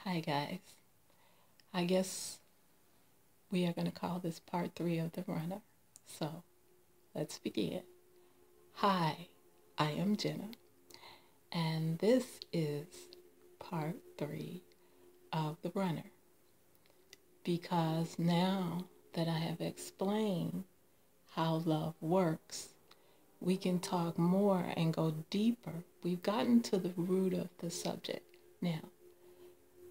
Hi, guys. I guess we are going to call this part 3 of The Runner. So let's begin. Hi, I am Jenna, and this is part 3 of The Runner. Because now that I have explained how love works, we can talk more and go deeper. We've gotten to the root of the subject now.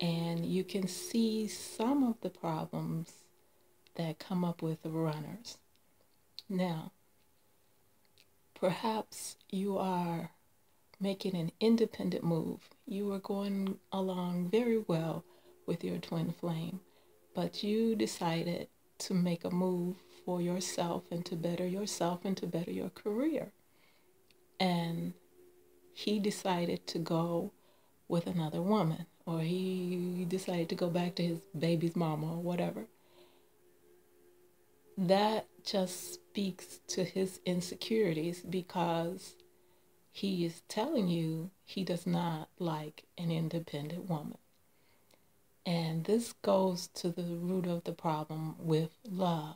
And you can see some of the problems that come up with the runners. Now, perhaps you are making an independent move. You are going along very well with your twin flame, but you decided to make a move for yourself and to better yourself and to better your career. And he decided to go with another woman, or he decided to go back to his baby's mama or whatever. That just speaks to his insecurities because he is telling you he does not like an independent woman. And this goes to the root of the problem with love.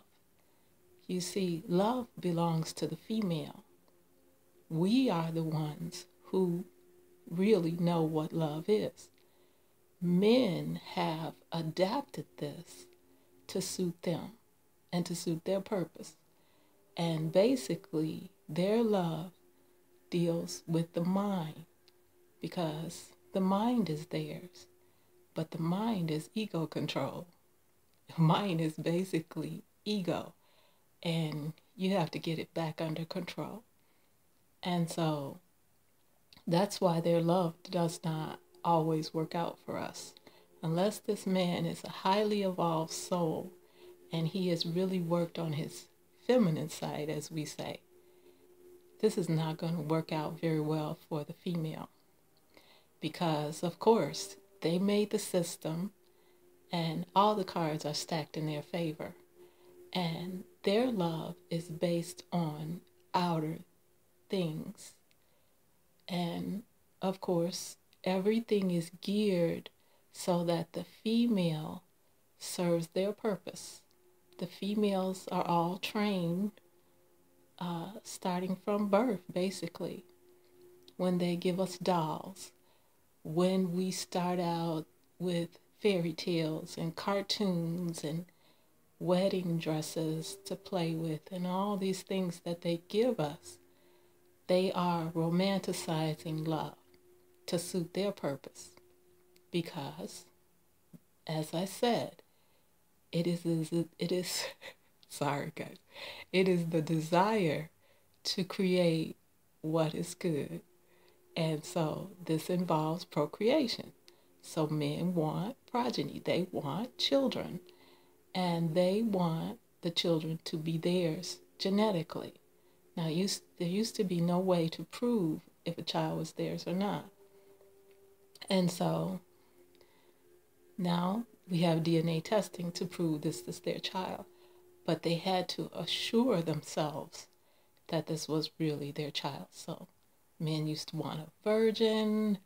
You see, love belongs to the female. We are the ones who really know what love is. Men have adapted this to suit them and to suit their purpose. And basically, their love deals with the mind because the mind is theirs, but the mind is ego control. Mind is basically ego, and you have to get it back under control. And so that's why their love does not always work out for us. Unless this man is a highly evolved soul and he has really worked on his feminine side, as we say, this is not going to work out very well for the female. Because, of course, they made the system and all the cards are stacked in their favor. And their love is based on outer things. And, of course, everything is geared so that the female serves their purpose. The females are all trained starting from birth, basically, when they give us dolls, when we start out with fairy tales and cartoons and wedding dresses to play with and all these things that they give us. They are romanticizing love to suit their purpose because, as I said, it is sorry guys, it is the desire to create what is good. And so this involves procreation. So men want progeny, they want children, and they want the children to be theirs genetically. Now, there used to be no way to prove if a child was theirs or not. And so now we have DNA testing to prove this is their child. But they had to assure themselves that this was really their child. So men used to want a virgin.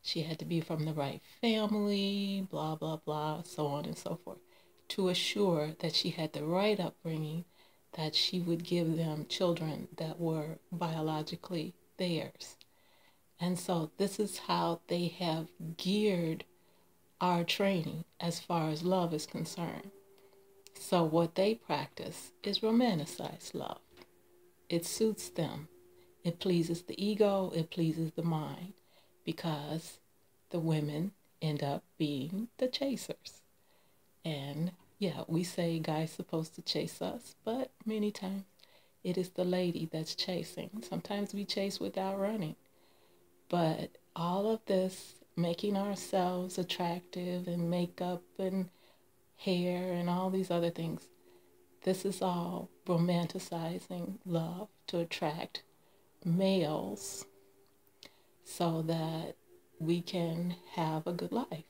She had to be from the right family, blah, blah, blah, so on and so forth, to assure that she had the right upbringing, that she would give them children that were biologically theirs. And so this is how they have geared our training as far as love is concerned. So what they practice is romanticized love. It suits them. It pleases the ego, it pleases the mind, because the women end up being the chasers. And yeah, we say guys supposed to chase us, but many times it is the lady that's chasing. Sometimes we chase without running. But all of this, making ourselves attractive and makeup and hair and all these other things, this is all romanticizing love to attract males so that we can have a good life.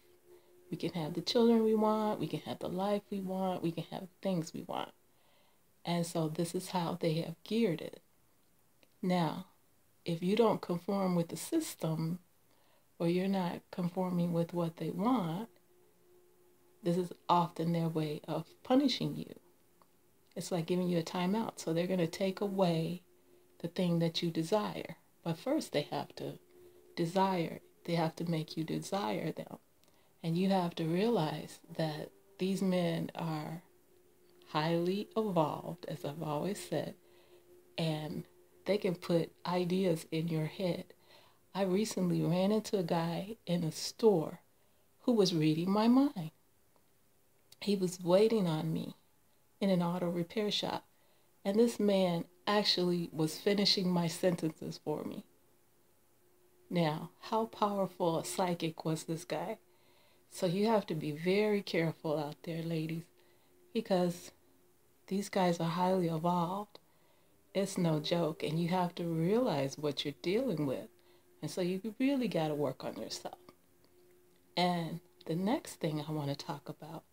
We can have the children we want, we can have the life we want, we can have things we want. And so this is how they have geared it. Now, if you don't conform with the system, or you're not conforming with what they want, this is often their way of punishing you. It's like giving you a timeout. So they're going to take away the thing that you desire. But first they have to desire. They have to make you desire them. And you have to realize that these men are highly evolved, as I've always said, and they can put ideas in your head. I recently ran into a guy in a store who was reading my mind. He was waiting on me in an auto repair shop, and this man actually was finishing my sentences for me. Now, how powerful a psychic was this guy? So you have to be very careful out there, ladies, because these guys are highly evolved. It's no joke, and you have to realize what you're dealing with. And so you really got to work on yourself. And the next thing I want to talk about,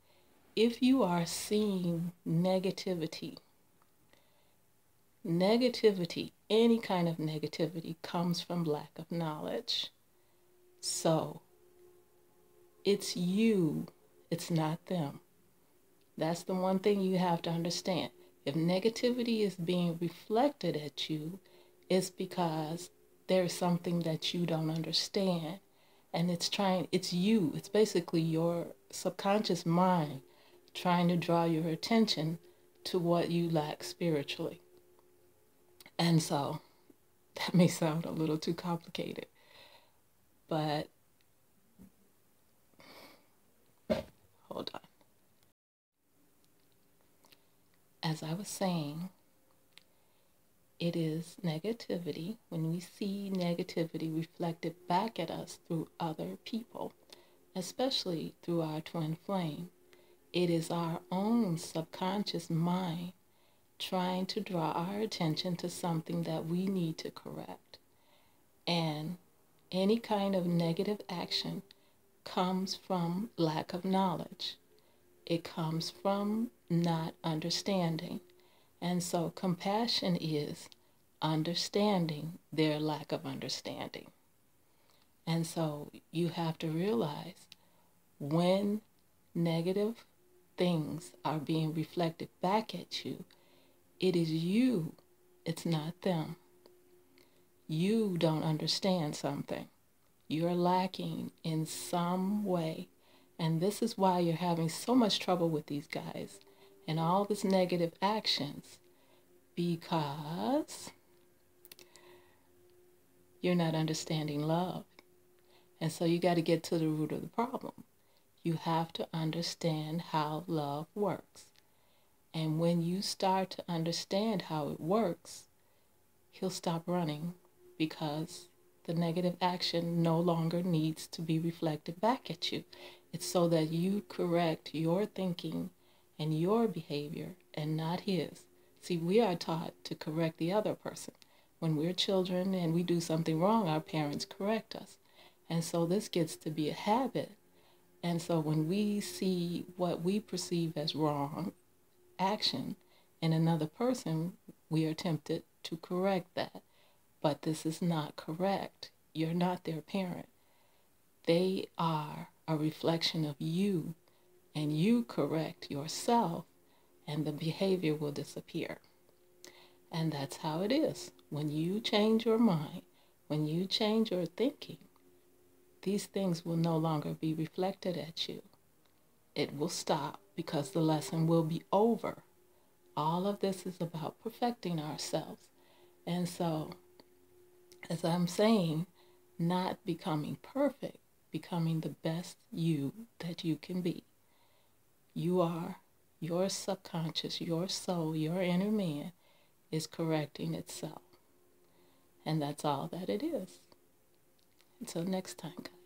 if you are seeing negativity, any kind of negativity comes from lack of knowledge. So it's you, it's not them. That's the one thing you have to understand. If negativity is being reflected at you, it's because there's something that you don't understand. And it's you. It's basically your subconscious mind trying to draw your attention to what you lack spiritually. And so that may sound a little too complicated, but hold on. As I was saying, it is negativity. When we see negativity reflected back at us through other people, especially through our twin flame, it is our own subconscious mind trying to draw our attention to something that we need to correct. And any kind of negative action comes from lack of knowledge. It comes from not understanding. And so compassion is understanding their lack of understanding. And so you have to realize when negative things are being reflected back at you, it is you, it's not them. You don't understand something. You're lacking in some way. And this is why you're having so much trouble with these guys and all this negative actions, because you're not understanding love. And so you got to get to the root of the problem. You have to understand how love works. And when you start to understand how it works, he'll stop running, because the negative action no longer needs to be reflected back at you. It's so that you correct your thinking and your behavior and not his. See, we are taught to correct the other person. When we're children and we do something wrong, our parents correct us. And so this gets to be a habit. And so when we see what we perceive as wrong action in another person, we are tempted to correct that. But this is not correct. You're not their parent. They are a reflection of you, and you correct yourself, and the behavior will disappear. And that's how it is. When you change your mind, when you change your thinking, these things will no longer be reflected at you. It will stop, because the lesson will be over. All of this is about perfecting ourselves. And so, as I'm saying, not becoming perfect, becoming the best you that you can be. You are, your subconscious, your soul, your inner man is correcting itself. And that's all that it is. Until next time, guys.